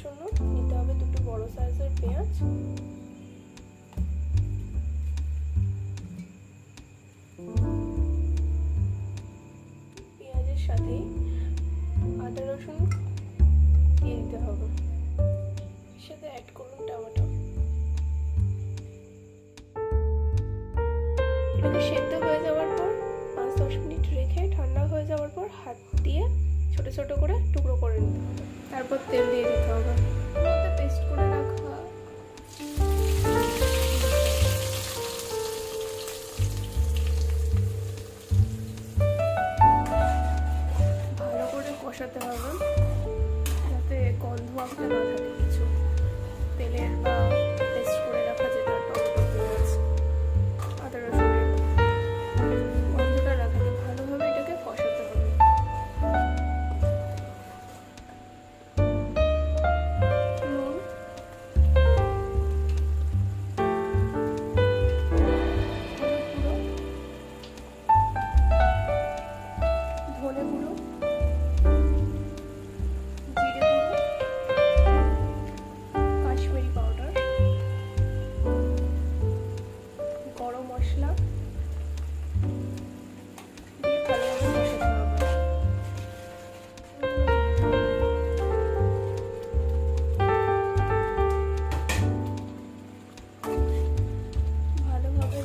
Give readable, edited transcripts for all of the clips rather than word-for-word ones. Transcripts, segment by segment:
জন্য নিতে হবে দুটো বড় সাইজের পেঁয়াজ। পেঁয়াজের সাথে আদা রসুন দিয়ে দিতে হবে, এর সাথে অ্যাড করুন টমেটো। এটাকে সেদ্ধ হয়ে যাওয়ার পর 5-10 মিনিট রেখে ঠান্ডা হয়ে যাওয়ার পর হাত দিয়ে ছোট ছোট করে টুকরো করে নিতে হবে। তারপর তেল দিয়ে দিতে হবে। পেস্ট করে রাখা ভালো করে কষাতে হবে যাতে গন্ধ আসতে না থাকে কিছু তেলের বা পেস্ট করে রাখা যেটা টমেটো পেঁয়াজ আদা রসুনের গন্ধটা না থাকে। ভালোভাবে এটাকে কষাতে হবে। ধনে গুঁড়ো, জিরে গুঁড়ো, কাশ্মীরি পাউডার, গরম মশলা দিয়ে ভালোভাবে কষাতে হবে। ভালোভাবে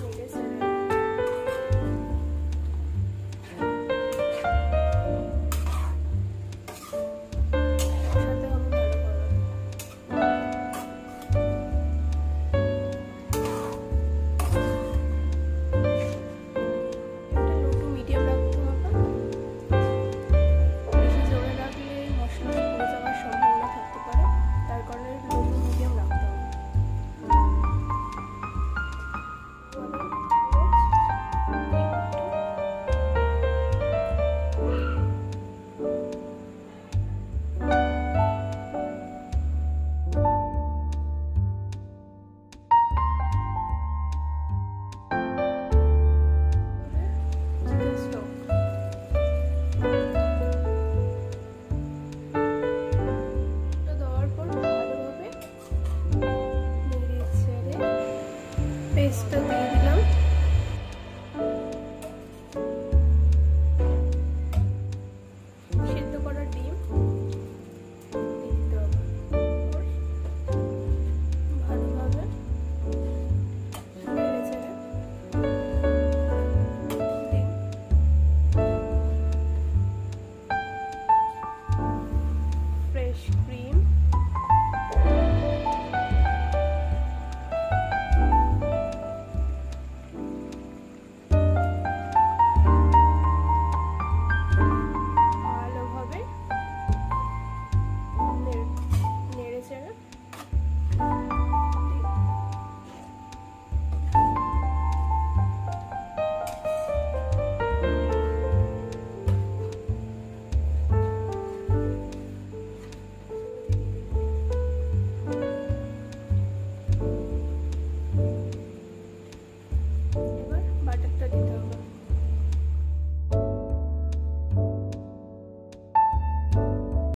নেড়ে চেড়ে পেস্টটা দিয়ে